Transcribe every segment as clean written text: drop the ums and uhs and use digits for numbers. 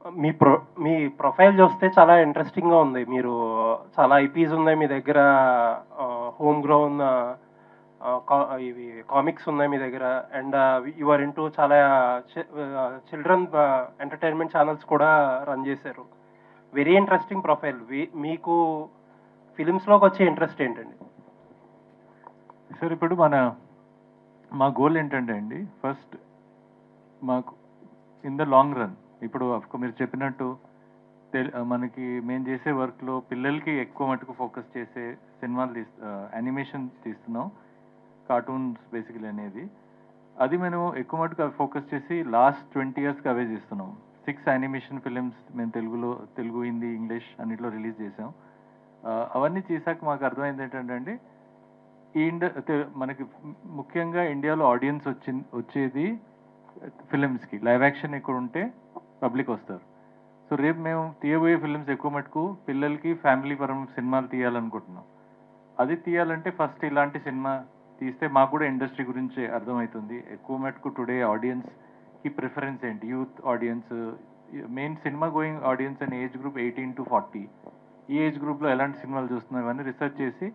మీ ప్రొ మీ profile చూస్తే చాలా ఇంట్రెస్టింగ్‌గా ఉంది. మీరు చాలా ఐపీస్ ఉన్నాయి మీ దగ్గర. హోమ్ గ్రౌన్ కా ఇవి కామిక్స్ ఉన్నాయి మీ దగ్గర. అండ్ యూ ఆర్ ఇంటూ చాలా చిల్డ్రన్ ఎంటర్‌టైన్‌మెంట్ ఛానెల్స్ కూడా రన్ చేశారు. Very interesting profile. మీకు ఫిల్మ్స్‌లోకొచ్చే ఇంట్రెస్ట్ ఏంటండి? సార్ ఇప్పుడు మా గోల్ ఏంటంటే అండి, ఫస్ట్ మాకు ఇన్ ద లాంగ్ రన్ ఇప్పుడు మీరు చెప్పినట్టు మనకి మేము చేసే వర్క్లో పిల్లలకి ఎక్కువ మటుకు ఫోకస్ చేసే సినిమాలు యానిమేషన్ తీస్తున్నాం, కార్టూన్స్ బేసికలీ అనేది. అది మేము ఎక్కువ మటుకు ఫోకస్ చేసి లాస్ట్ 20 yearsకి అవే చేస్తున్నాం. 6 యానిమేషన్ ఫిలిమ్స్ మేము తెలుగు, హిందీ, ఇంగ్లీష్ అన్నిట్లో రిలీజ్ చేసాం. అవన్నీ చేశాక మాకు అర్థమైంది ఏంటంటే అండి, మనకి ముఖ్యంగా ఇండియాలో ఆడియన్స్ వచ్చేది ఫిలిమ్స్కి. లైవ్ యాక్షన్ ఇక్కడ ఉంటే పబ్లిక్ వస్తారు. సో రేపు మేము తీయబోయే ఫిలిమ్స్ ఎక్కువ మటుకు పిల్లలకి ఫ్యామిలీ పరమైన సినిమాలు తీయాలనుకుంటున్నాం. అది తీయాలంటే ఫస్ట్ ఇలాంటి సినిమా తీస్తే మాకు కూడా ఇండస్ట్రీ గురించి అర్థమవుతుంది. ఎక్కువ మటుకు టుడే ఆడియన్స్కి ప్రిఫరెన్స్ ఏంటి, youth audience, main cinema going audience అనే ఏజ్ గ్రూప్ 18 to 40. ఈ ఏజ్ గ్రూప్లో ఎలాంటి సినిమాలు చూస్తున్నారు ఇవన్నీ రీసెర్చ్ చేసి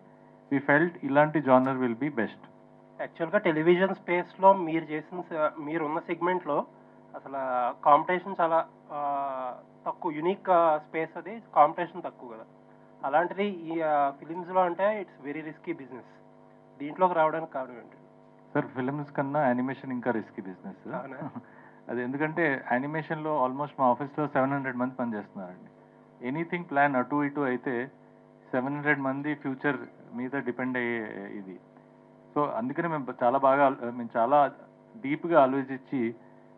వి ఫెల్ట్ ఇలాంటి జానర్ విల్ బి బెస్ట్. యాక్చువల్‌గా టెలివిజన్ స్పేస్‌లో మీరున్న సెగ్మెంట్‌లో అసల కాంపిటీషన్ చాలా తక్కువ. యూనిక్ స్పేస్ అది. కాంపిటీషన్ తక్కువ కదా! అలాంటిది ఈ ఫిలిమ్స్‌లో అంటే ఇట్స్ వెరీ రిస్కీ బిజినెస్. దీంట్లోకి రావడానికి కారణం ఏంటి? సార్ ఫిలిమ్స్ కన్నా యానిమేషన్ ఇంకా రిస్కీ బిజినెస్. అవునా? అది ఎందుకంటే యానిమేషన్లో ఆల్మోస్ట్ మా ఆఫీస్లో 700 మంది పనిచేస్తున్నారండి. ఎనీథింగ్ ప్లాన్ అటు ఇటు అయితే 700 మంది ఫ్యూచర్ మీద డిపెండ్ అయ్యే ఇది. సో అందుకనే మేము చాలా డీప్గా ఆలోచించి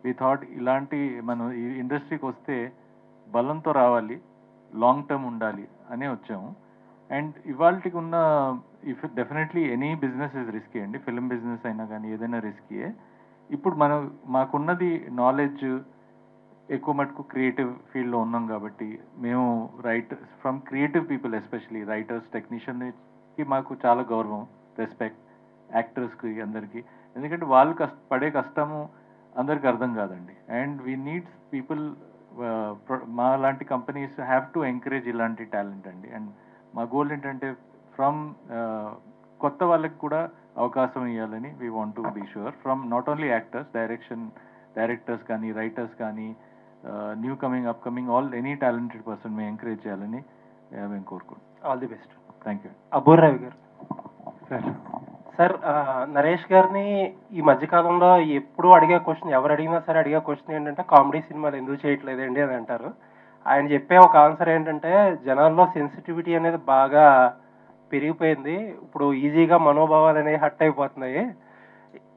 వి థాట్ ఇలాంటి మనం ఈ ఇండస్ట్రీకి వస్తే బలంతో రావాలి, లాంగ్ టర్మ్ ఉండాలి అనే వచ్చాము. అండ్ ఇవాళకి ఉన్న if definitely any business is risky అండి. ఫిల్మ్ బిజినెస్ అయినా కానీ ఏదైనా రిస్కీయే. ఇప్పుడు మాకున్నది నాలెడ్జ్ ఎక్కువ మటుకు క్రియేటివ్ ఫీల్డ్లో ఉన్నాం కాబట్టి మేము from creative people especially writers, టెక్నీషియన్కి మాకు చాలా గౌరవం, రెస్పెక్ట్. యాక్టర్స్కి అందరికీ. ఎందుకంటే వాళ్ళు పడే కష్టము అందరికి అర్థం కాదండి. అండ్ వీ నీడ్స్ పీపుల్, మా లాంటి కంపెనీస్ హ్యావ్ టు ఎంకరేజ్ ఇలాంటి టాలెంట్ అండి. అండ్ మా గోల్ ఏంటంటే ఫ్రమ్ కొత్త వాళ్ళకి కూడా అవకాశం ఇవ్వాలని we want to be sure. From not only directors కానీ, రైటర్స్ కానీ, new coming, upcoming, any talented person మేము ఎంకరేజ్ చేయాలని మేము కోరుకుంటున్నాం. All the best. Thank you. Abbur Ravi garu. Sir, Naresh గారిని ఈ మధ్య కాలంలో ఎప్పుడు ఎవరు అడిగినా సరే అడిగే క్వశ్చన్ ఏంటంటే కామెడీ సినిమాలు ఎందుకు చేయట్లేదండి అని అంటారు. ఆయన చెప్పే ఒక ఆన్సర్ ఏంటంటే జనాల్లో సెన్సిటివిటీ అనేది బాగా పెరిగిపోయింది. ఇప్పుడు ఈజీగా మనోభావాలు అనేవి హర్ట్ అయిపోతున్నాయి.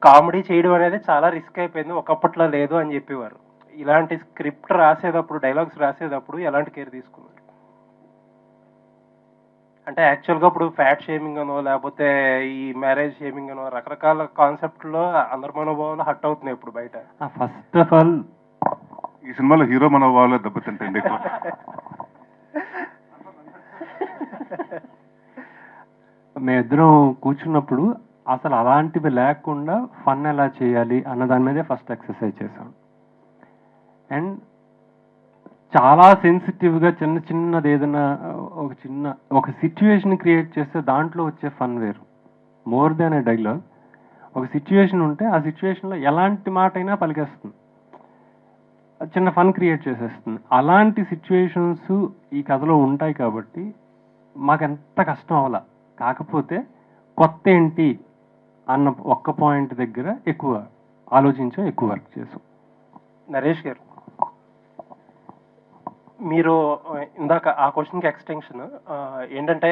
కామెడీ చేయడం అనేది చాలా రిస్క్ అయిపోయింది. ఒకప్పట్లో లేదు అని చెప్పేవారు. ఇలాంటి స్క్రిప్ట్ రాసేటప్పుడు, డైలాగ్స్ రాసేటప్పుడు ఎలాంటి కేర్ తీసుకున్నారు? అంటే యాక్చువల్‌గా ఇప్పుడు ఫ్యాట్ షేమింగ్ అనో, లేపోతే ఈ మ్యారేజ్ షేమింగ్ అనో రకరకాల కాన్సెప్ట్‌లో అందరి మనోభావాలు హర్ట్ అవుతున్నాయి ఇప్పుడు బయట. ఫస్ట్ ఆఫ్ ఆల్ ఈ సినిమాలో హీరో మనోభావాలు దెబ్బతింటండి ఎక్కువ. మేమిద్దరం కూర్చున్నప్పుడు అసలు అలాంటివి లేకుండా ఫన్ ఎలా చేయాలి అన్న దాని మీదే ఫస్ట్ ఎక్సర్సైజ్ చేశాం. అండ్ చాలా సెన్సిటివ్గా చిన్నది ఏదైనా ఒక సిచ్యువేషన్ క్రియేట్ చేస్తే దాంట్లో వచ్చే ఫన్ వేరు. మోర్ దాన్ ఏ డైలాగ్, ఒక సిచ్యువేషన్ ఉంటే ఆ సిచ్యువేషన్లో ఎలాంటి మాట అయినా పలికేస్తుంది, చిన్న ఫన్ క్రియేట్ చేసేస్తుంది. అలాంటి సిచ్యువేషన్స్ ఈ కథలో ఉంటాయి కాబట్టి మాకెంత కష్టం అవ్వాల. కాకపోతే కొత్త ఏంటి అన్న ఒక్క పాయింట్ దగ్గర ఎక్కువ ఆలోచించాం, ఎక్కువ వర్క్ చేసాం. నరేష్ గారు, మీరు ఇందాక ఆ క్వశ్చన్కి ఎక్స్టెన్షన్ ఏంటంటే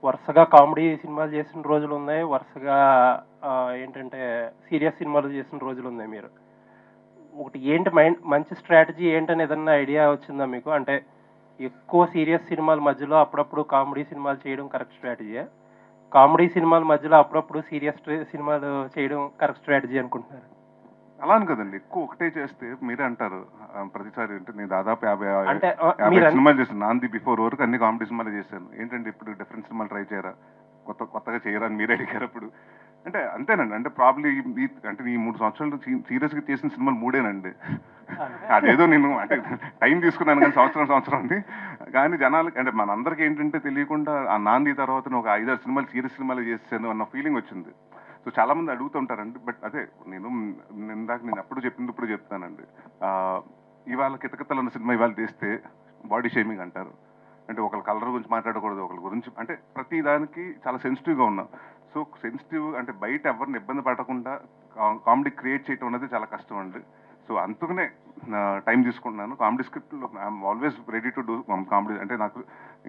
వరుసగా కామెడీ సినిమాలు చేసిన రోజులు ఉన్నాయి, వరుసగా ఏంటంటే సీరియస్ సినిమాలు చేసిన రోజులు ఉన్నాయి. మీరు ఒకటి ఏంటి మంచి స్ట్రాటజీ ఏంటని ఏదన్నా ఐడియా వచ్చిందా మీకు? అంటే ఎక్కువ సీరియస్ సినిమాల మధ్యలో అప్పుడప్పుడు కామెడీ సినిమాలు చేయడం కరెక్ట్ స్ట్రాటజీయా? కామెడీ సినిమాల మధ్యలో అప్పుడప్పుడు సీరియస్ సినిమాలు చేయడం కరెక్ట్ స్ట్రాటజీ అనుకుంటున్నారు? అలా అని కదండి, ఎక్కువ ఒకటే చేస్తే మీరే అంటారు ప్రతిసారి. అంటే నేను దాదాపు 50 అంటే సినిమాలు చేశాను. నాంది బిఫోర్ వరకు అన్ని కామెడీ సినిమాలు చేశాను. ఏంటంటే ఇప్పుడు డిఫరెంట్ సినిమాలు ట్రై చేయరా, కొత్తగా చేయరా అని మీరే అడిగారు. అప్పుడు అంటే అంతేనండి. అంటే ప్రాబ్లీ అంటే ఈ 3 సంవత్సరాలు సీరియస్గా చేసిన సినిమాలు 3ఏనండి. అదేదో నేను అంటే టైం తీసుకున్నాను కానీ సంవత్సరం ఉంది. కానీ జనాలకి అంటే మనందరికీ ఏంటంటే తెలియకుండా ఆ నాంది తర్వాత ఒక 5-6 సినిమాలు సీరియస్ సినిమాలు చేసాను అన్న ఫీలింగ్ వచ్చింది. సో చాలా మంది అడుగుతుంటారండి. బట్ అదే నేను అప్పుడు చెప్పింది ఇప్పుడు చెప్తానండి. ఇవాళ కితకితలు అన్న సినిమా ఇవాళ తీస్తే బాడీ షేమింగ్ అంటారు. అంటే ఒకళ్ళ కలర్ గురించి మాట్లాడకూడదు, ఒకళ్ళ గురించి అంటే ప్రతి దానికి చాలా సెన్సిటివ్గా ఉన్నాం. సో సెన్సిటివ్ అంటే బయట ఎవరిని ఇబ్బంది పడకుండా కామెడీ క్రియేట్ చేయటం అనేది చాలా కష్టం అండి. సో అందుకనే టైం తీసుకుంటున్నాను. కామెడీ స్క్రిప్ట్లో I'm always ready to do comedy. అంటే నాకు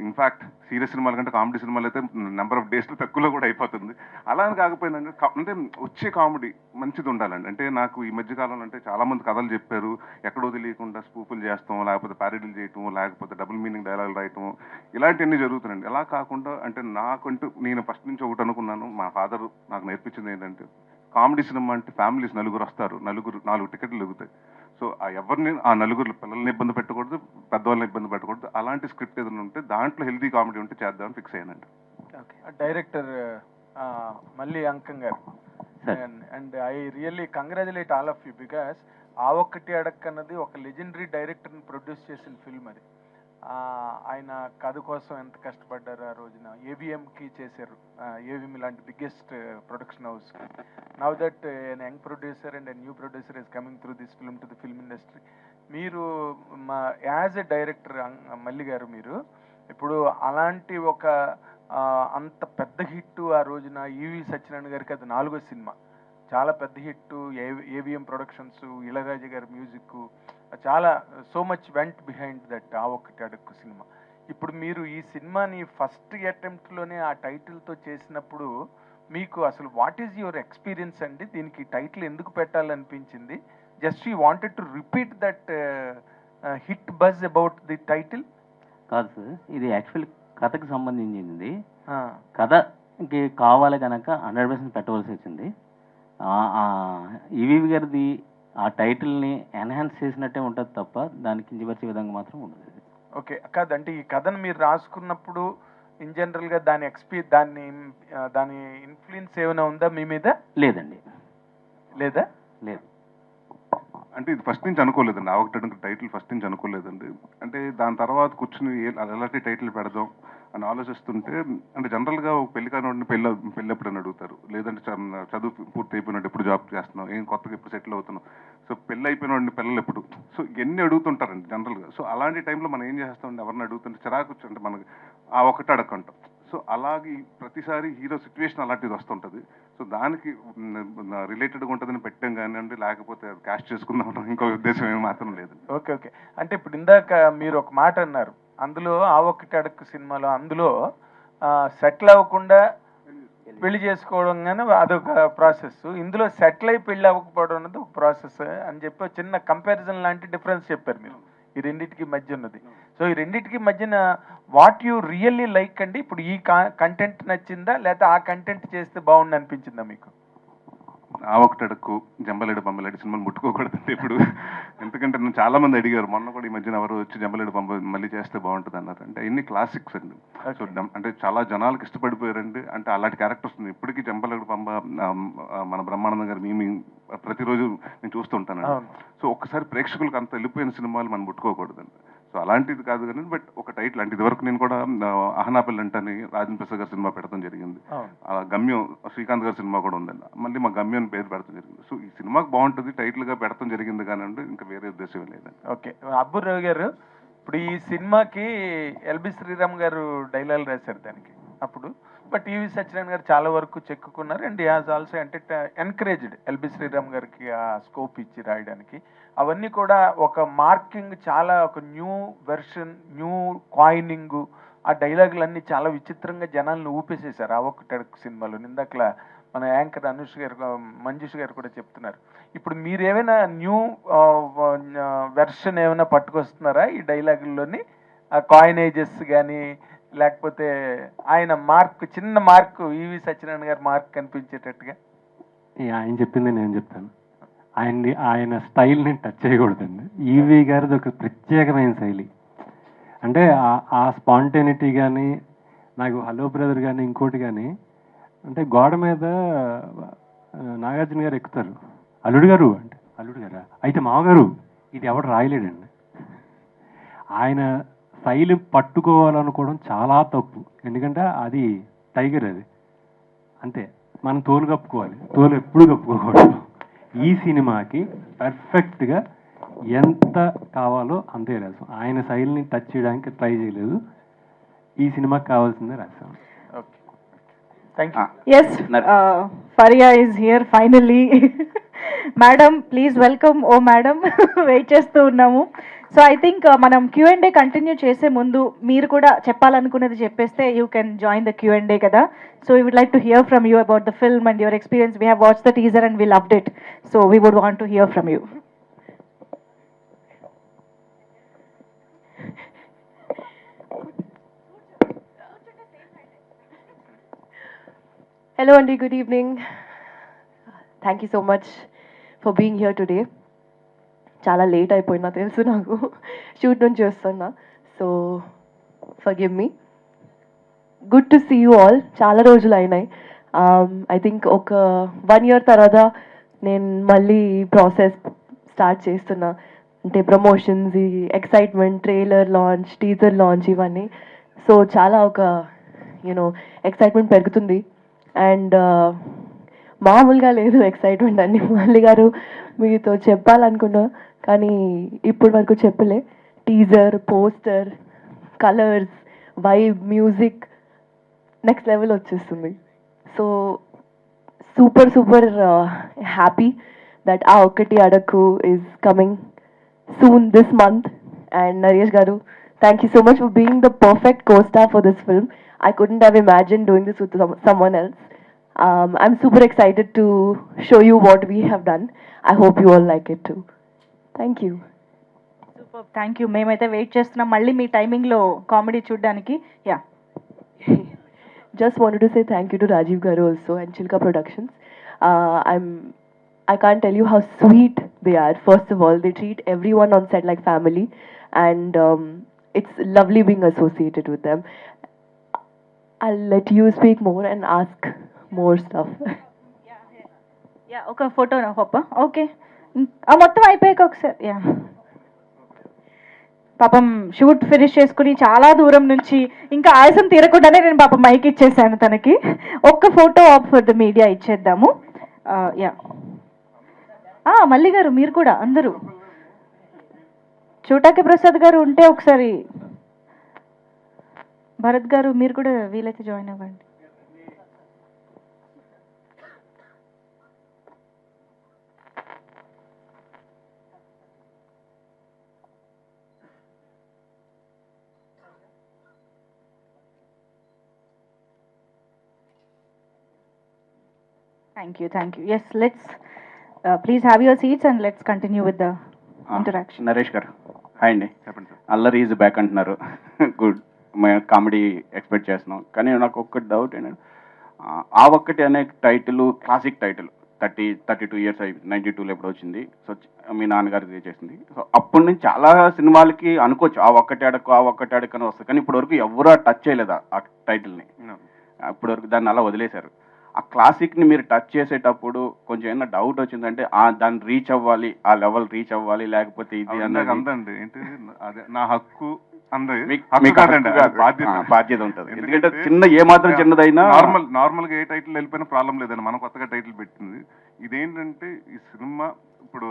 ఇన్ఫ్యాక్ట్ సీరియస్ సినిమాల కంటే కామెడీ సినిమాలు అయితే నెంబర్ ఆఫ్ డేస్లో తక్కువలో కూడా అయిపోతుంది. అలా అని కాకపోయినా అంటే వచ్చే కామెడీ మంచిది ఉండాలండి. అంటే నాకు ఈ మధ్యకాలంలో అంటే చాలా మంది కథలు చెప్పారు, ఎక్కడో తెలియకుండా స్పూపులు చేస్తాం, లేకపోతే ప్యారడీలు చేయటం, లేకపోతే డబుల్ మీనింగ్ డైలాగులు రాయటం, ఇలాంటివన్నీ జరుగుతున్నాయండి. ఎలా కాకుండా అంటే నాకంటూ నేను ఫస్ట్ నుంచి ఒకటి అనుకున్నాను. మా ఫాదర్ నాకు నేర్పించింది ఏంటంటే కామెడీ సినిమా అంటే ఫ్యామిలీస్ నలుగురు వస్తారు, 4 టికెట్లు దొరుకుతాయి. సో ఎవరిని ఆ నలుగురు పిల్లల్ని ఇబ్బంది పెట్టకూడదు, పెద్దవాళ్ళని ఇబ్బంది పెట్టకూడదు. అలాంటి స్క్రిప్ట్ ఏదైనా ఉంటే దాంట్లో హెల్తీ కామెడీ ఉంటే చేద్దామని ఫిక్స్ అయ్యానండి. డైరెక్టర్ మల్లి అంకం గారు, and I really congratulate all of you because ఆ ఒక్కటి అడక్ అన్నది ఒక లెజెండరీ డైరెక్టర్ని ప్రొడ్యూస్ చేసిన ఫిల్మ్ అది. ఆయన కథ కోసం ఎంత కష్టపడ్డారు ఆ రోజున. ఏవిఎంకి చేశారు, ఏవిఎం లాంటి biggest production house. Now that N young producer and a new producer is coming through this film to the film industry. మీరు యాజ్ ఎ డైరెక్టర్ మల్లి గారు, మీరు ఇప్పుడు అలాంటి ఒక అంత పెద్ద హిట్ ఆ రోజున ఈవి సత్యనారాయణ గారికి అది 4వ సినిమా, చాలా పెద్ద హిట్. ఏవిఎం ప్రొడక్షన్స్, ఇళరాజా గారి మ్యూజిక్, చాలా so much went behind that ఆ ఒక్కటి అడుక్కు సినిమా. ఇప్పుడు మీరు ఈ సినిమాని ఫస్ట్ అటెంప్ట్లోనే ఆ టైటిల్తో చేసినప్పుడు మీకు అసలు వాట్ ఈజ్ యువర్ ఎక్స్పీరియన్స్ అండి? దీనికి టైటిల్ ఎందుకు పెట్టాలనిపించింది? Just you wanted to repeat that hit buzz about the title? కాదు సార్, ఇది యాక్చువల్లీ కథకు సంబంధించింది. కథకి కావాలి కనుక 100% పెట్టవలసి వచ్చింది. ఈవీవి గారిది ఆ టైటిల్ని ఎన్హాన్స్ చేసినట్టే ఉంటుంది తప్ప దానికి కించపరిచే విధంగా మాత్రం ఉండదు. ఓకే, కాదంటే ఈ కథను మీరు రాసుకున్నప్పుడు ఇన్ జనరల్గా దాని ఇన్ఫ్లుయెన్స్ ఏమైనా ఉందా మీ మీద? లేదండి. లేదా? లేదు. అంటే ఇది ఫస్ట్ నుంచి అనుకోలేదండి. ఆ ఒకటి టైటిల్ ఫస్ట్ నుంచి అనుకోలేదండి. అంటే దాని తర్వాత కూర్చుని ఎలాంటి టైటిల్ పెడదాం అని ఆలోచిస్తుంటే, అంటే జనరల్గా ఒక పెళ్లి కానివాడిని పెళ్ళి ఎప్పుడని అడుగుతారు, లేదంటే చదువు పూర్తి అయిపోయినట్టు ఎప్పుడు జాబ్ చేస్తున్నావు, ఏం కొత్తగా ఎప్పుడు సెటిల్ అవుతున్నావు, సో పెళ్ళి అయిపోయిన వాడిని పిల్లలు ఎప్పుడు, సో ఇవన్నీ అడుగుతుంటారండి జనరల్గా. సో అలాంటి టైంలో మనం ఏం చేస్తామండి, ఎవరిని అడుగుతుంటే చిరాకు అంటే మనకి ఆ ఒకటి అడగంటాం. సో అలాగే ప్రతిసారి హీరో సిచ్యువేషన్ అలాంటిది వస్తుంటుంది. సో దానికి రిలేటెడ్గా ఉంటుందని పెట్టాం కానివ్వండి, లేకపోతే క్యాష్ చేసుకుందాం ఇంకో ఉద్దేశం ఏమి మాత్రం లేదు. Okay okay. అంటే ఇప్పుడు ఇందాక మీరు ఒక మాట అన్నారు, అందులో ఆ ఒక్కటి అడక్కు సినిమాలో అందులో సెటిల్ అవ్వకుండా పెళ్లి చేసుకోవడం కానీ అదొక ప్రాసెస్, ఇందులో సెటిల్ అయి పెళ్లి అవ్వకపోవడం అనేది ఒక ప్రాసెస్ అని చెప్పి చిన్న కంపారిజన్ లాంటి డిఫరెన్స్ చెప్పారు మీరు ఈ రెండింటికి మధ్య ఉన్నది. సో ఈ రెండింటికి మధ్యన వాట్ యు రియల్లీ లైక్ అండి? ఇప్పుడు ఈ కంటెంట్ నచ్చిందా, లేకపోతే ఆ కంటెంట్ చేస్తే బాగుండి అనిపించిందా మీకు? ఆ ఒకటి అడుక్కు, జంబలేడు బొమ్మలేడు సినిమాలు ముట్టుకోకూడదండి ఇప్పుడు. ఎందుకంటే నన్ను చాలా మంది అడిగారు, మొన్న కూడా ఈ మధ్యన ఎవరు వచ్చి జంబలేడు బొమ్మ మళ్ళీ చేస్తే బాగుంటుంది అన్నారు. అంటే ఎన్ని క్లాసిక్స్ అండి. సో అంటే చాలా జనాలకు ఇష్టపడిపోయారండి. అంటే అలాంటి క్యారెక్టర్స్ ఉంది ఇప్పటికీ. జంబలేడు బొమ్మ మన బ్రహ్మానందం గారు మేము ప్రతిరోజు నేను చూస్తుంటానండి. సో ఒక్కసారి ప్రేక్షకులకు అంత వెళ్ళిపోయిన సినిమాలు మనం ముట్టుకోకూడదండి. సో అలాంటిది కాదు కానీ బట్ ఒక టైటిల్ అంటే ఇదివరకు నేను కూడా అహనాపిల్ అంటని రాజేంద్ర ప్రసాద్ గారి సినిమా పెడతాం జరిగింది. గమ్యం శ్రీకాంత్ గారి సినిమా కూడా ఉందండి, మళ్ళీ మా గమ్యం అని పేరు పెడతాం జరిగింది. సో ఈ సినిమాకి బాగుంటుంది టైటిల్గా పెడతాం జరిగింది కానీ ఇంకా వేరే ఉద్దేశం లేదండి. ఓకే, అబ్బుర్ రావు గారు, ఇప్పుడు ఈ సినిమాకి ఎల్బి శ్రీరామ్ గారు డైలాగ్ రాశారు దానికి అప్పుడు, బట్ ఈవి సత్యనారాయణ గారు చాలా వరకు చెక్కున్నారు. And he has also encouraged LB Sriram గారికి ఆ స్కోప్ ఇచ్చి రాయడానికి. అవన్నీ కూడా ఒక మార్కింగ్, చాలా ఒక న్యూ వెర్షన్, న్యూ కాయినింగ్. ఆ డైలాగులన్నీ చాలా విచిత్రంగా జనాలను ఊపేసేశారు ఆ ఒక్కటి సినిమాలో. ఇందాకలా మన యాంకర్ మంజుష్ గారు కూడా చెప్తున్నారు. ఇప్పుడు మీరు ఏమైనా న్యూ వెర్షన్ ఏమైనా పట్టుకొస్తున్నారా ఈ డైలాగుల్లోని? కాయినేజెస్ కానీ, లేకపోతే ఆయన మార్క్, చిన్న మార్కు, ఈవి సత్యనారాయణ గారి మార్క్ కనిపించేటట్టుగా? ఆయన చెప్పింది నేను చెప్తాను. ఆయన స్టైల్ని టచ్ చేయకూడదండి. ఈవి గారిది ఒక ప్రత్యేకమైన శైలి. అంటే ఆ స్పాంటేనిటీ కానీ, నాకు హలో బ్రదర్ కానీ ఇంకోటి కానీ అంటే గోడ మీద నాగార్జున గారు ఎక్కుతారు, అల్లుడు గారు అంటే, అల్లుడు గారా అయితే మామగారు, ఇది ఎవడు రాయలేడండి. ఆయన శైలి పట్టుకోవాలనుకోవడం చాలా తప్పు. ఎందుకంటే అది టైగర్, అది అంతే, మనం తోలు కప్పుకోవాలి, తోలు ఎప్పుడు కప్పుకోకూడదు. ఈ సినిమాకి పర్ఫెక్ట్గా ఎంత కావాలో అంతే రాసాం. ఆయన శైలిని టచ్ చేయడానికి ట్రై చేయలేదు. ఈ సినిమాకి కావాల్సిందే రాసాం. Okay, thank you. Yes, Faria is here finally. Madam, please welcome. Oh, madam, wait చేస్తూ ఉన్నాము. సో ఐ థింక్ మనం Q&A కంటిన్యూ చేసే ముందు మీరు కూడా చెప్పాలనుకున్నది చెప్పేస్తే you can join the Q&A కదా. So we would like to hear from you about the film and your experience. We have watch the teaser and we loved it. So we would want to hear from you. Hello, Andy. Good evening. Thank you so much for being here today. చాలా late అయిపోయినా తెలుసు నాకు, shoot నుంచి వస్తున్నా. So forgive me. Good to see you all. చాలా రోజులు అయినాయి. I think ఒక 1 year తర్వాత నేను మళ్ళీ ప్రాసెస్ స్టార్ట్ చేస్తున్నా. అంటే ప్రమోషన్స్, ఈ excitement, trailer launch, teaser launch, ఇవన్నీ. సో చాలా ఒక ఎక్సైట్మెంట్ పెరుగుతుంది. అండ్ మామూలుగా లేదు ఎక్సైట్మెంట్ అన్ని. మల్లి గారు మీతో చెప్పాలనుకున్నా కానీ ఇప్పటి వరకు చెప్పలే. Teaser, poster, colours, vibe, music next level వచ్చేస్తుంది. So super super happy that ఆ ఒక్కటి అడక్కు is coming soon this month. And Naresh garu, thank you so much for being the perfect co-star for this film. I couldn't have imagined doing this with someone else. I'm super excited to show you what we have done. I hope you all like it too. Thank you. Super, thank you. మేమైతే wait చేస్తున్నాం మళ్ళీ మీ టైమింగ్లో comedy చూడడానికి. Yeah, Just wanted to say thank you to Rajiv Garu also and Chilka Productions. I can't tell you how sweet they are. First of all, they treat everyone on set like family, and it's lovely being associated with them. I'll let you speak more and ask more stuff. Yeah, ఒక photo నా పప్ప. Okay, మొత్తం అయిపోయాక ఒకసారి. Yeah, పాపం shoot finish చేసుకుని చాలా దూరం నుంచి ఇంకా ఆయాసం తీరకుండానే నేను పాపం మైక్ ఇచ్చేసాను తనకి. ఒక్క photo of for the media ఇచ్చేద్దాము. యా, మల్లి గారు మీరు కూడా అందరూ. చోటాకి ప్రసాద్ గారు ఉంటే ఒకసారి, భరత్ గారు మీరు కూడా వీలైతే జాయిన్ అవ్వండి. Thank you, thank you. Yes, let's please have your seats and let's continue with the interaction. Naresh గారు, హాయ్ అండి. చెప్పండి సార్. అల్లరి ఈజ్ బ్యాక్ అంటున్నారు. గుడ్, మేము కామెడీ ఎక్స్పెక్ట్ చేస్తున్నాం. కానీ నాకు ఒక్క డౌట్ ఏంటంటే, ఆ ఒక్కటి అనే టైటిల్ క్లాసిక్ టైటిల్, 32 years అయి 92లో ఎప్పుడు వచ్చింది. సో మీ నాన్నగారు చేసింది. సో అప్పటి నుంచి చాలా సినిమాలకి అనుకోవచ్చు ఆ ఒక్కటి అడకు అని వస్తుంది. కానీ ఇప్పటి వరకు ఎవరు టచ్ చేయలేదు ఆ టైటిల్ని. ఇప్పటి వరకు దాన్ని అలా వదిలేశారు. ఆ క్లాసిక్ని మీరు టచ్ చేసేటప్పుడు కొంచెం ఏమైనా డౌట్ వచ్చిందంటే దాన్ని రీచ్ అవ్వాలి, ఆ లెవెల్ రీచ్ అవ్వాలి, లేకపోతే ఇది అందండి ఏంటి అదే నా హక్కు బాధ్యత ఉంటుంది. ఎందుకంటే ఏమాత్రం చిన్నదైనా నార్మల్గా ఏ టైటిల్ వెళ్ళిపోయినా ప్రాబ్లం లేదండి. మనం కొత్తగా టైటిల్ పెట్టింది ఇదేంటంటే ఈ సినిమా ఇప్పుడు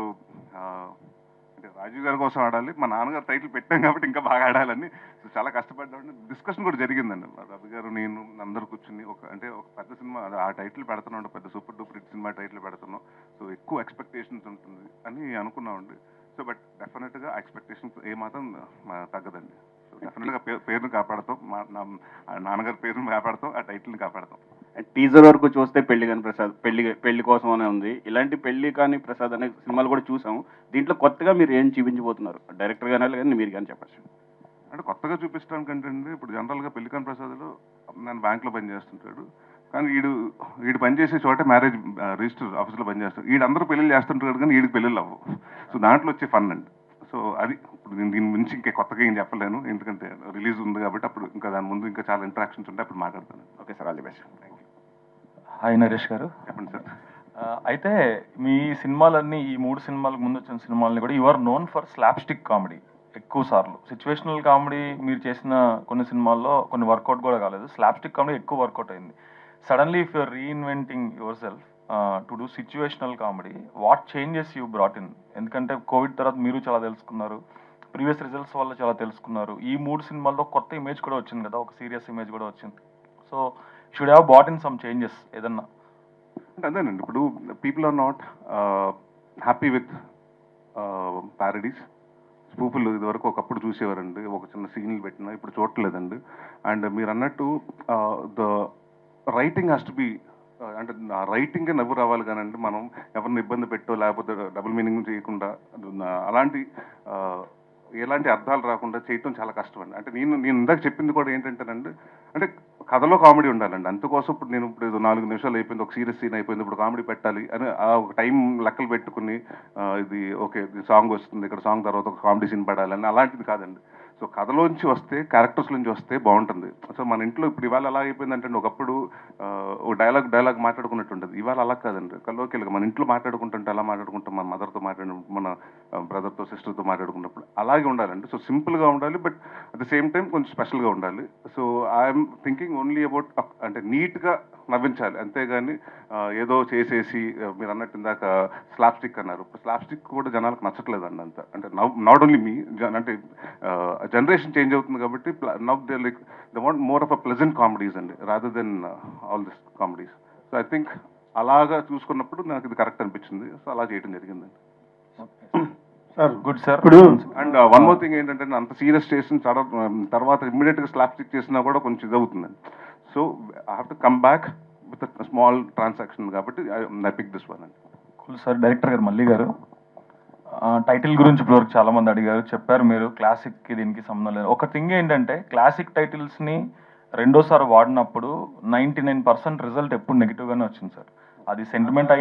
అంటే రాజీవ్ గారి కోసం ఆడాలి, మా నాన్నగారు టైటిల్ పెట్టాం కాబట్టి ఇంకా బాగా ఆడాలని చాలా కష్టపడ్డామండి. డిస్కషన్ కూడా జరిగిందండి. రవి గారు, నేను అందరు కూర్చుని ఒక పెద్ద సినిమా ఆ టైటిల్ పెడుతున్నాం, పెద్ద super duper hit cinema title పెడుతున్నాం. సో ఎక్కువ ఎక్స్పెక్టేషన్స్ ఉంటుంది అని అనుకున్నామండి. సో బట్ డెఫినెట్గా ఆ ఎక్స్పెక్టేషన్స్ ఏమాత్రం తగ్గదండి. సో డెఫినెట్గా పేరును కాపాడతాం, నాన్నగారి పేరును కాపాడతాం, ఆ టైటిల్ని కాపాడతాం. టీజర్ వరకు చూస్తే పెళ్లి కాని ప్రసాద్, పెళ్లి కోసం అనే ఉంది. ఇలాంటి పెళ్లి కాని ప్రసాద్ అనే సినిమాలు కూడా చూసాము. దీంట్లో కొత్తగా మీరు ఏం చూపించబోతున్నారు? డైరెక్టర్ గానే కానీ మీరు కానీ చెప్పచ్చు. అంటే కొత్తగా చూపించడానికి అంటే ఇప్పుడు జనరల్గా పెళ్లి కాని ప్రసాద్లో నేను బ్యాంక్లో పనిచేస్తుంటాడు. కానీ వీడు పనిచేసే చోట మ్యారేజ్ రిజిస్టర్ ఆఫీస్లో పనిచేస్తాడు. అందరూ పెళ్ళిళ్ళు చేస్తుంటాడు కానీ వీడికి పెళ్ళిళ్ళు అవ్వవు. సో దాంట్లో వచ్చే ఫన్ అండి. సో అది ఇప్పుడు నేను దీని గురించి ఇంకా కొత్తగా ఏం చెప్పలేను, ఎందుకంటే రిలీజ్ ఉంది కాబట్టి. అప్పుడు ఇంకా దాని ముందు ఇంకా చాలా ఇంటరాక్షన్స్ ఉంటాయి, అప్పుడు మాట్లాడతాను. Okay sir, all the best. Thank you. Hi Naresh గారు. చెప్పండి సార్. అయితే మీ సినిమాలన్నీ ఈ 3 సినిమాలకు ముందు వచ్చిన సినిమాలని కూడా you are known for slapstick comedy ఎక్కువ సార్లు. సిచ్యువేషనల్ కామెడీ మీరు చేసిన కొన్ని సినిమాల్లో కొన్ని వర్కౌట్ కూడా కాలేదు, స్లాప్ స్టిక్ కామెడీ ఎక్కువ వర్కౌట్ అయింది. Suddenly if you're reinventing your self to do situational comedy, what changes you brought in? ఎందుకంటే కోవిడ్ తర్వాత మీరు చాలా తెలుసుకున్నారు, ప్రీవియస్ రిజల్ట్స్ వల్ల చాలా తెలుసుకున్నారు. ఈ 3 సినిమాల్లో కొత్త ఇమేజ్ కూడా వచ్చింది కదా, ఒక సీరియస్ ఇమేజ్ కూడా వచ్చింది. So should have brought in some changes ఏదన్నా? అంటే అదేనండి, ఇప్పుడు people are not happy with parodies. స్పూపులు ఇదివరకు ఒకప్పుడు చూసేవారండి, ఒక చిన్న సీన్లు పెట్టినా ఇప్పుడు చూడట్లేదండి. అండ్ మీరు అన్నట్టు the writing has to be, అంటే ఆ రైటింగే నవ్వు రావాలి కానండి, మనం ఎవరిని ఇబ్బంది పెట్టో లేకపోతే డబుల్ మీనింగ్ చేయకుండా అలాంటి ఎలాంటి అర్థాలు రాకుండా చేయటం చాలా కష్టం అండి. అంటే నేను ఇందాక చెప్పింది కూడా ఏంటంటేనండి, అంటే కథలో కామెడీ ఉండాలండి. అందుకోసం ఇప్పుడు నేను ఇప్పుడు 4 నిమిషాలు అయిపోయింది, ఒక సీరియస్ సీన్ అయిపోయింది, ఇప్పుడు కామెడీ పెట్టాలి అని ఒక టైం లెక్కలు పెట్టుకుని ఇది ఓకే సాంగ్ వస్తుంది, ఇక్కడ సాంగ్ తర్వాత ఒక కామెడీ సీన్ పడాలని అలాంటిది కాదండి. సో కథలోంచి వస్తే, క్యారెక్టర్స్ నుంచి వస్తే బాగుంటుంది. సో మన ఇంట్లో ఇప్పుడు ఇవాళ ఎలా అయిపోయిందంటే, ఒకప్పుడు ఒక డైలాగ్ మాట్లాడుకున్నట్టు ఉంటుంది, ఇవాళ అలా కాదండి. కల్లోకి మన ఇంట్లో మాట్లాడుకుంటుంటే అలా మాట్లాడుకుంటాం, మన మదర్తో మాట్లాడినప్పుడు, మన బ్రదర్తో సిస్టర్తో మాట్లాడుకున్నప్పుడు అలాగే ఉండాలండి. సో సింపుల్గా ఉండాలి, but at the same time కొంచెం స్పెషల్గా ఉండాలి. So I'm thinking only about అంటే నీట్గా నవ్వించాలి, అంతేగాని ఏదో చేసేసి మీరు అన్నట్టు ఇందాక స్లాప్ స్టిక్ అన్నారు. స్లాప్ స్టిక్ కూడా జనాలకు నచ్చట్లేదండి అంత. అంటే నాట్ ఓన్లీ మీ, అంటే జనరేషన్ చేంజ్ అవుతుంది కాబట్టి now they like they want more of a pleasant comedies అండి, rather than all this comedies. So I think అలాగా చూసుకున్నప్పుడు నాకు ఇది కరెక్ట్ అనిపించింది. సో అలా చేయడం జరిగిందండి. Good sir. And one more thing ఏంటంటే, అంత సీరియస్ చేసిన తర్వాత ఇమ్మీడియట్గా స్లాప్ స్టిక్ చేసినా కూడా కొంచెం ఇది అవుతుందండి. So I have to come back with small transaction కాబట్టి ఐ పిక్ దిస్ వన్ అండి. Cool sir. డైరెక్టర్ గారు మల్లి గారు, టైటిల్ గురించి ఇప్పటివరకు చాలా మంది అడిగారు, చెప్పారు మీరు క్లాసిక్కి దీనికి సంబంధం లేదు. ఒక థింగ్ ఏంటంటే, క్లాసిక్ టైటిల్స్ని రెండోసారి వాడినప్పుడు 99% రిజల్ట్ ఎప్పుడు నెగిటివ్గానే వచ్చింది సార్. అది సెంటిమెంట్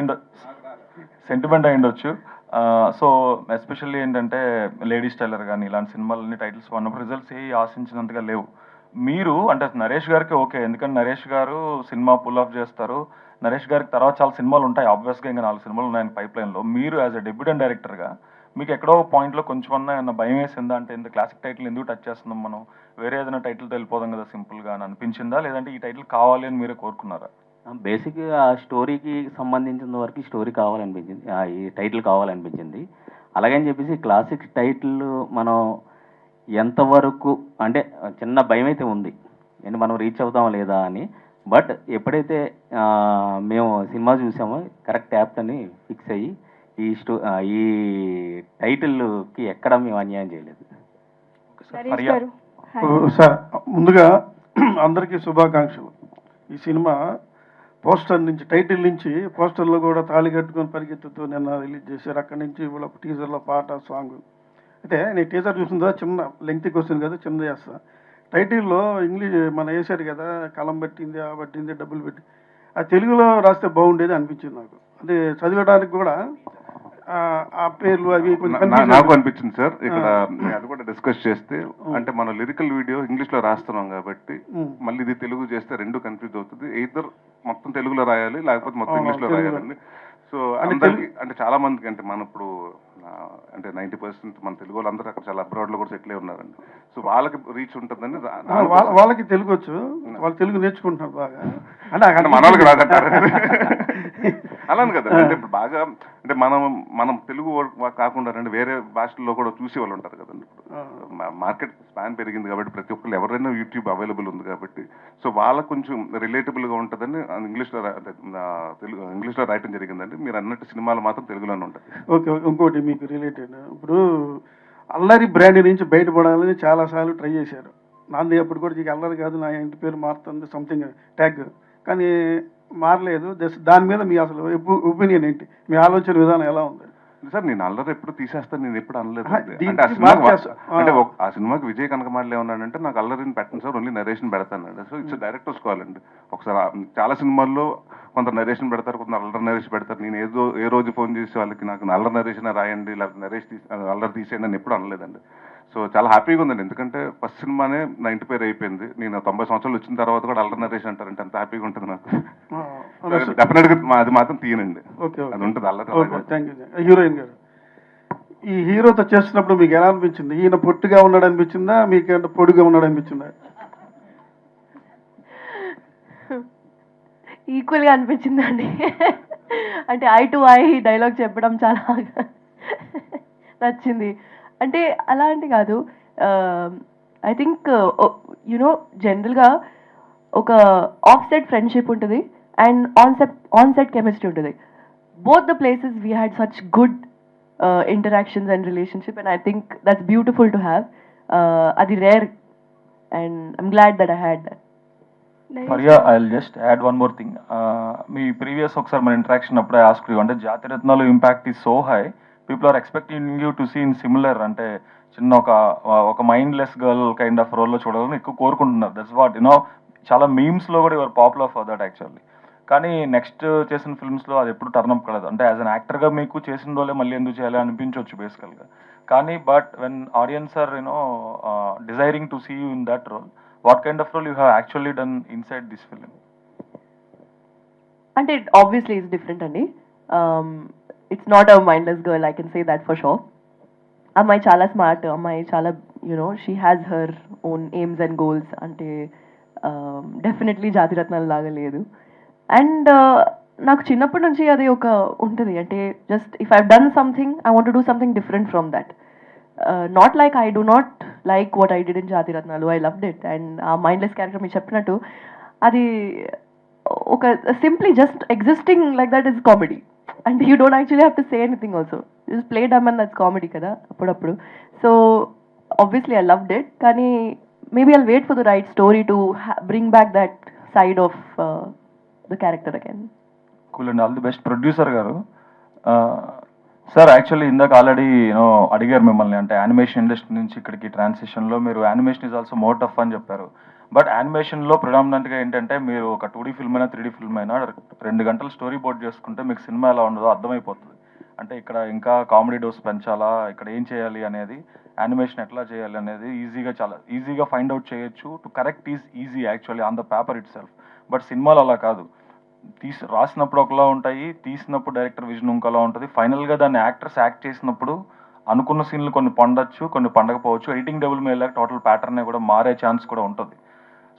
అయిండొచ్చు. సో ఎస్పెషల్లీ ఏంటంటే లేడీస్ టైలర్ కానీ ఇలాంటి సినిమాలన్నీ టైటిల్స్ వాడినప్పుడు రిజల్ట్స్ ఏ ఆశించినంతగా లేవు. మీరు అంటే నరేష్ గారికి ఓకే, ఎందుకంటే నరేష్ గారు సినిమా పుల్ ఆఫ్ చేస్తారు, నరేష్ గారికి తర్వాత చాలా సినిమాలు ఉంటాయి, ఆబ్వియస్గా ఇంకా 4 సినిమాలు ఉన్నాయి పైప్ లైన్లో. మీరు యాజ్ అ డెబ్యూటెంట్ డైరెక్టర్గా మీకు ఎక్కడో పాయింట్లో కొంచెం అన్న భయం వేసిందా? అంటే ఎందుకు క్లాసిక్ టైటిల్ ఎందుకు టచ్ చేస్తున్నాం మనం, వేరే ఏదైనా టైటిల్తో వెళ్ళిపోదాం కదా సింపుల్గా అని అనిపించిందా, లేదంటే ఈ టైటిల్ కావాలి అని మీరే కోరుకున్నారా? బేసిక్గా ఆ స్టోరీకి సంబంధించిన వరకు ఈ స్టోరీ కావాలనిపించింది, ఈ టైటిల్ కావాలనిపించింది. అలాగని చెప్పేసి క్లాసిక్ టైటిల్ మనం ఎంతవరకు అంటే చిన్న భయం అయితే ఉంది, అంటే మనం రీచ్ అవుతామా లేదా అని. బట్ ఎప్పుడైతే మేము సినిమా చూసామో కరెక్ట్ యాప్ అని ఫిక్స్ అయ్యి ఈ టైటిల్కి ఎక్కడ మేము అన్యాయం చేయలేదు. సార్ ముందుగా అందరికీ శుభాకాంక్షలు. ఈ సినిమా పోస్టర్ నుంచి, టైటిల్ నుంచి పోస్టర్లో కూడా తాళి కట్టుకొని పరిగెత్తుతూ నిన్న రిలీజ్ చేశారు. అక్కడి నుంచి ఇవాళ టీజర్లో పాట, సాంగ్. అయితే నేను టీజర్ చూసిందా, చిన్న లెంగ్తీ క్వశ్చన్ కదా, చిన్న చేస్తా. టైటిల్లో ఇంగ్లీష్ మన వేసారు కదా, కలం పట్టింది, ఆ పట్టింది, డబ్బులు పెట్టి, అది తెలుగులో రాస్తే బాగుండేది అనిపించింది నాకు. అది చదివడానికి కూడా ఆ పేర్లు అవి నాకు అనిపించింది సార్. ఇక్కడ అది కూడా డిస్కస్ చేస్తే, అంటే మన లిరికల్ వీడియో ఇంగ్లీష్ లో రాస్తున్నాం కాబట్టి మళ్ళీ ఇది తెలుగు చేస్తే రెండు కన్ఫ్యూజ్ అవుతుంది. ఎయిదర్ మొత్తం తెలుగులో రాయాలి, లేకపోతే మొత్తం ఇంగ్లీష్ లో రాయాలండి. సో అందరికి అంటే చాలా మందికి, అంటే మన ఇప్పుడు అంటే 90% మన తెలుగు వాళ్ళందరూ అక్కడ చాలా అబ్రాడ్ లో కూడా సెటిల్ అయి ఉన్నారండి. సో వాళ్ళకి రీచ్ ఉంటుందని, వాళ్ళకి తెలుగు వచ్చు, వాళ్ళు తెలుగు నేర్చుకుంటున్నారు బాగా, అంటే మన వాళ్ళకి రాదంటారు అలానే కదా. అంటే ఇప్పుడు బాగా అంటే మనం తెలుగు కాకుండా అంటే వేరే భాషల్లో కూడా చూసే వాళ్ళు ఉంటారు కదండి. ఇప్పుడు మార్కెట్ స్పాన్ పెరిగింది కాబట్టి ప్రతి ఒక్కరు ఎవరైనా యూట్యూబ్ అవైలబుల్ ఉంది కాబట్టి, సో వాళ్ళకు కొంచెం రిలేటబుల్ గా ఉంటుందని ఇంగ్లీష్లో రాయటం జరిగిందండి. మీరు అన్నట్టు సినిమాలు మాత్రం తెలుగులోనే ఉంటుంది. ఓకే. ఇంకోటి మీకు రిలేటెడ్, ఇప్పుడు అల్లరి బ్రాండ్ నుంచి బయటపడాలని చాలాసార్లు ట్రై చేశారు. నాది అప్పుడు కూడా ఇది అల్లరి కాదు, నా ఇంటి పేరు మారుతుంది సంథింగ్ ట్యాగ్, కానీ మారలేదు. దాని మీద మీ అసలు ఒపీనియన్ ఏంటి, మీ ఆలోచన విధానం ఎలా ఉంది? సార్ నేను అల్లరి ఎప్పుడు తీసేస్తాను, నేను ఎప్పుడు అనలేదు. అంటే ఆ సినిమాకి విజయ్ కనకమాడలు ఏమన్నాడంటే, నాకు అల్లరిని పెట్టను సార్, ఓన్లీ నరేషన్ పెడతానండి. సో ఇట్స్ డైరెక్టర్స్ కాల్ అండి. ఒకసారి చాలా సినిమాల్లో కొంత నరేషన్ పెడతారు, కొంత అల్లరి నరేషన్ పెడతారు. నేను ఏ రోజు ఫోన్ చేసి వాళ్ళకి నాకు అల్లరి నరేషన్ రాయండి, లేకపోతే అల్లరి తీసేయండి అని ఎప్పుడు అనలేదండి. సో చాలా హ్యాపీగా ఉందండి, ఎందుకంటే ఫస్ట్ సినిమానే నా ఇంటి పేరు అయిపోయింది. నేను 90 సంవత్సరాలు వచ్చిన తర్వాత కూడా అల్లరి నరేష్ అంటారంటే అంత హ్యాపీగా ఉంటుంది నాకు. డెఫినెట్గా అది మాత్రం తీయనండి. ఓకే అది ఉంటుంది ఓకే అల్లరి. Thank you. హీరోయిన్ గారు, ఈ హీరోతో చేస్తున్నప్పుడు మీకు ఎలా అనిపించింది? ఈయన పొట్టిగా ఉన్నాడు అనిపించిందా, మీకేంటే పొడిగా ఉన్నాడు అనిపించిందా? ఈక్వల్గా అనిపించిందండి. అంటే ఐ టు ఐ డైలాగ్ చెప్పడం చాలా నచ్చింది. అంటే అలాంటి కాదు, ఐ థింక్ యునో జనరల్గా ఒక ఆఫ్ సెట్ ఫ్రెండ్షిప్ ఉంటుంది అండ్ ఆన్ సెట్ కెమిస్ట్రీ ఉంటుంది. Both the places we had such good interactions and relationship, and I think that's beautiful to have. Adi rare, and I'm glad that I had that. Faria, I'll just add one more thing. Me previous ఒకసారి మన interaction అప్పుడు I asked you అంటే Jathiratnalu impact is so high, people are expecting you to see in similar, అంటే చిన్న ఒక mindless girl kind of రోల్లో చూడాలని ఎక్కువ కోరుకుంటున్నారు. దట్స్ వాట్ యునో, చాలా మీమ్స్లో కూడా your popular for that actually. కానీ నెక్స్ట్ చేసిన ఫిల్మ్స్లో అది ఎప్పుడు టర్న్ అప్ కాలేదు. అంటే యాజ్ అన్ యాక్టర్గా మీకు చేసిన రోలే మళ్ళీ ఎందుకు చేయాలి అనిపించవచ్చు బేసికల్గా. కానీ but when audience are you know desiring to see you in that role, what kind of role you have actually done inside this film? And it obviously is different, Andy. It's not a mindless girl, I can say that for sure. Ammai chala smart, Ammai chala, you know, she has her own aims and goals. Ante definitely Jatiratnal laga ledu. And నాకు చిన్నప్పటి నుంచి అది ఒక ఉంటుంది, అంటే just if I done something I want to do something different from that. Not like I do not like what I did in Jathiratnalu, I loved it. And ఆ mindless character మీరు చెప్పినట్టు అది ఒక simply just existing like that is comedy, and you don't actually have to say anything also, just play dumb and that's comedy కదా అప్పుడప్పుడు. So obviously I loved it, కానీ maybe I'll wait for the right story to bring back that side of the character again. Cool and all the best. Producer garu, sir actually ఇందాక already you know అడిగారు మిమ్మల్ని, అంటే animation industry నుంచి ఇక్కడికి ట్రాన్సిషన్లో మీరు animation is also more tough అని చెప్పారు. బట్ యానిమేషన్లో ప్రిడామినెంట్గా ఏంటంటే మీరు ఒక 2D ఫిల్మ్ అయినా 3D ఫిల్మ్ అయినా 2 గంటలు స్టోరీ బోర్డ్ చేసుకుంటే మీకు సినిమా ఎలా ఉండదో అర్థమైపోతుంది. అంటే ఇక్కడ ఇంకా కామెడీ డోస్ పెంచాలా, ఇక్కడ ఏం చేయాలి అనేది, యానిమేషన్ ఎట్లా చేయాలి అనేది చాలా ఈజీగా ఫైండ్ అవుట్ చేయొచ్చు. To correct is easy actually on the paper it self. But సినిమాలు అలా కాదు, రాసినప్పుడు ఒకలా ఉంటాయి, తీసినప్పుడు డైరెక్టర్ విజన్ ఇంకోలా ఉంటుంది, ఫైనల్గా దాన్ని యాక్టర్స్ యాక్ట్ చేసినప్పుడు అనుకున్న సీన్లు కొన్ని పండొచ్చు, కొన్ని పండకపోవచ్చు, ఎడిటింగ్ డబుల్ మీద టోటల్ ప్యాటర్న్ కూడా మారే ఛాన్స్ కూడా ఉంటుంది.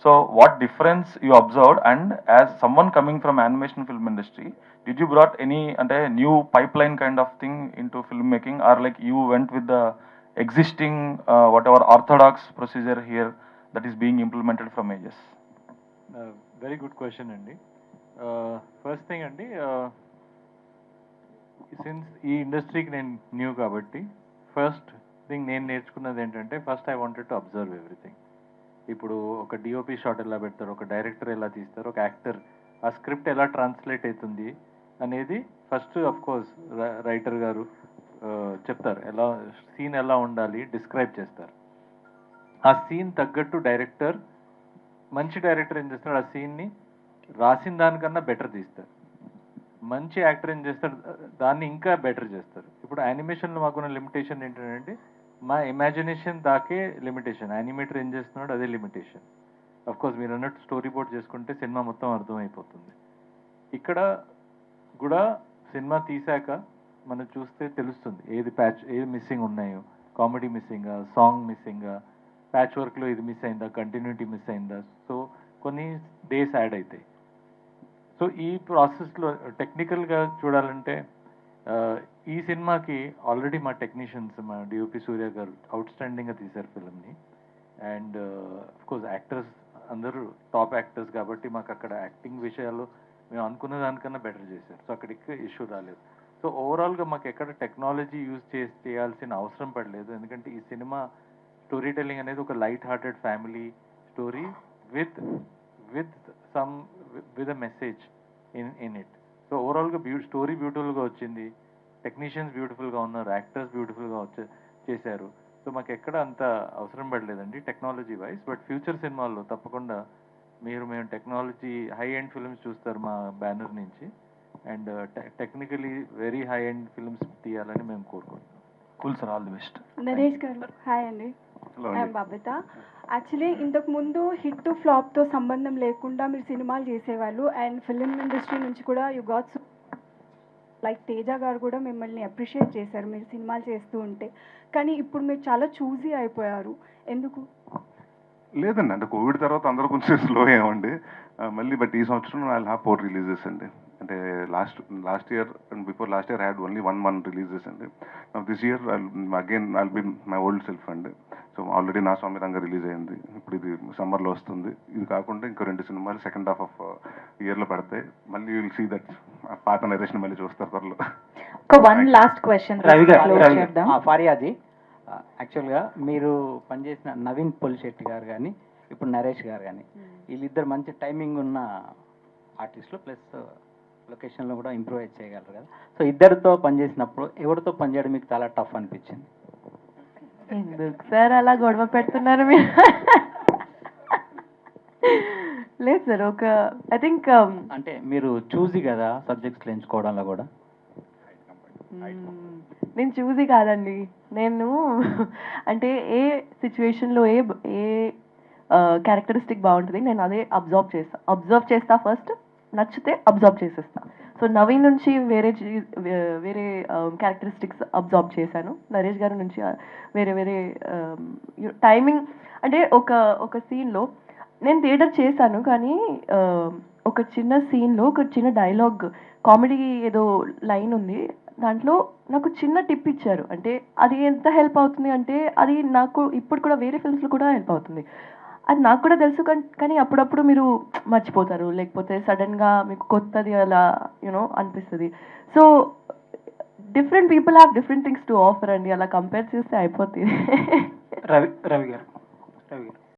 So what difference you observed, and as someone coming from animation film industry, did you brought any అంటే new pipeline kind of thing into film making, or like you went with the existing whatever orthodox procedure here that is being implemented from ages? Very good question అండి. First thing అండి, since ఈ ఇండస్ట్రీకి నేను new కాబట్టి first thing నేను నేర్చుకున్నది ఏంటంటే, first I wanted to observe everything. ఇప్పుడు ఒక డిఓపి షాట్ ఎలా పెడతారు, ఒక డైరెక్టర్ ఎలా తీస్తారు, ఒక యాక్టర్ ఆ స్క్రిప్ట్ ఎలా ట్రాన్స్లేట్ అవుతుంది అనేది ఫస్ట్ అఫ్ కోర్స్ రైటర్ గారు చెప్తారు, ఎలా సీన్ ఎలా ఉండాలి డిస్క్రైబ్ చేస్తారు. ఆ సీన్ తగ్గట్టు డైరెక్టర్, మంచి డైరెక్టర్ ఏం చేస్తాడు, ఆ సీన్ని రాసిన దానికన్నా బెటర్ తీస్తారు. మంచి యాక్టర్ ఏం చేస్తాడు, దాన్ని ఇంకా బెటర్ చేస్తారు. ఇప్పుడు యానిమేషన్లో మాకున్న లిమిటేషన్ ఏంటంటే, మా ఇమాజినేషన్ దాకే లిమిటేషన్, యానిమేటర్ ఏం చేస్తున్నాడు అదే లిమిటేషన్. అఫ్ కోర్స్ మీరు అన్నట్టు స్టోరీ బోర్డ్ చేసుకుంటే సినిమా మొత్తం అర్థమైపోతుంది. ఇక్కడ కూడా సినిమా తీసాక మనం చూస్తే తెలుస్తుంది ఏది మిస్సింగ్ ఉన్నాయో, కామెడీ మిస్సింగా, సాంగ్ మిస్సింగా, ప్యాచ్ వర్క్లో ఇది మిస్ అయిందా, కంటిన్యూటీ మిస్ అయిందా. సో కొన్ని డేస్ యాడ్ అవుతాయి. సో ఈ ప్రాసెస్లో టెక్నికల్గా చూడాలంటే ఈ సినిమాకి ఆల్రెడీ మా టెక్నీషియన్స్, మా డిఓపి సూర్య గారు అవుట్స్టాండింగ్గా తీశారు ఫిల్మ్ని. అండ్ కోర్స్ యాక్టర్స్ అందరూ టాప్ యాక్టర్స్ కాబట్టి మాకు అక్కడ యాక్టింగ్ విషయాల్లో మేము అనుకున్న దానికన్నా బెటర్ చేశారు. సో అక్కడికి ఇష్యూ రాలేదు. సో ఓవరాల్గా మాకు ఎక్కడ టెక్నాలజీ యూజ్ చేయాల్సిన అవసరం పడలేదు. ఎందుకంటే ఈ సినిమా స్టోరీ టెల్లింగ్ అనేది ఒక light hearted family story with a message in it. So ఓవరాల్గా స్టోరీ బ్యూటిఫుల్గా వచ్చింది, టెక్నీషియన్స్ బ్యూటిఫుల్గా ఉన్నారు, యాక్టర్స్ బ్యూటిఫుల్గా చేశారు. సో మాకు ఎక్కడ అంత అవసరం పడలేదండి టెక్నాలజీ వైజ్. బట్ ఫ్యూచర్ సినిమాల్లో తప్పకుండా మేము టెక్నాలజీ హై ఎండ్ ఫిల్మ్స్ చూస్తారు మా బ్యానర్ నుంచి. And technically very high end films తీయాలని మేము కోరుకుంటున్నాం. Cool sir, all the best. Naresh గారు హాయ్ అండి, హలో ఐఎమ్ బబిత. యాక్చువల్లీ ఇంతకు ముందు హిట్ టు ఫ్లాప్తో సంబంధం లేకుండా మీరు సినిమాలు చేసేవాళ్ళు అండ్ ఫిలిం ఇండస్ట్రీ నుంచి కూడా యు గాట్ లైక్ తేజ గారు కూడా మిమ్మల్ని అప్రిషియేట్ చేశారు మీరు సినిమాలు చేస్తూ ఉంటే. కానీ ఇప్పుడు మీరు చాలా చూజీ అయిపోయారు, ఎందుకు? లేదండి, అంటే కోవిడ్ తర్వాత అందరూ కొంచెం స్లో అయ్యామండి. మళ్ళీ బట్ ఈ సంవత్సరం ఐ హ్యావ్ 4 రిలీజెస్ అండి. అంటే last year and before last year had only 1 releases అండి. This year again I'll be my old self అండి. సో ఆల్రెడీ నా స్వామి రంగ రిలీజ్ అయింది, ఇప్పుడు ఇది సమ్మర్లో వస్తుంది. ఇది కాకుండా ఇంకో 2 సినిమాలు సెకండ్ హాఫ్ ఆఫ్ ఇయర్లో పడతాయి. మళ్ళీ విల్ సీ దట్ పాత నరేషన్ మళ్ళీ చూస్తారు త్వరలో. వన్ లాస్ట్ క్వశ్చన్ రవి గారు, ఫారియాజీ, యాక్చువల్గా మీరు పనిచేసిన నవీన్ పొలిశెట్టి గారు కానీ ఇప్పుడు నరేష్ గారు కానీ వీళ్ళిద్దరు మంచి టైమింగ్ ఉన్న ఆర్టిస్టులు, ప్లస్ లొకేషన్లో కూడా ఇంప్రూవైజ్ చేయగలరు కదా. సో ఇద్దరితో పనిచేసినప్పుడు ఎవరితో పనిచేయడం మీకు చాలా టఫ్ అనిపించింది? ఎందుకు సార్ అలా గొడవ పెడుతున్నారు మీరు? లేదు సార్, ఒక ఐ థింక్ అంటే మీరు చూసి కదా సబ్జెక్ట్స్ ఎంచుకోవడంలో కూడా. నేను చూసి కాదండి, నేను అంటే ఏ సిచ్యువేషన్లో ఏ క్యారెక్టరిస్టిక్ బాగుంటుంది నేను అదే అబ్జర్వ్ చేస్తా ఫస్ట్, నచ్చితే అబ్జర్వ్ చేసేస్తా. సో నవీన్ నుంచి వేరే క్యారెక్టరిస్టిక్స్ అబ్జర్వ్ చేశాను, నరేష్ గారి నుంచి వేరే టైమింగ్. అంటే ఒక సీన్లో నేను థియేటర్ చేశాను, కానీ ఒక చిన్న సీన్లో ఒక చిన్న డైలాగ్ కామెడీ ఏదో లైన్ ఉంది, దాంట్లో నాకు చిన్న టిప్ ఇచ్చారు. అంటే అది ఎంత హెల్ప్ అవుతుంది అంటే అది నాకు ఇప్పుడు కూడా వేరే ఫిల్మ్స్లో కూడా హెల్ప్ అవుతుంది. అది నాకు కూడా తెలుసు, కానీ అప్పుడప్పుడు మీరు మర్చిపోతారు, లేకపోతే సడన్గా మీకు కొత్తది అలా అనిపిస్తుంది. So different people have different things to offer అండి, అలా కంపేర్ చేస్తే అయిపోతుంది. రవి గారు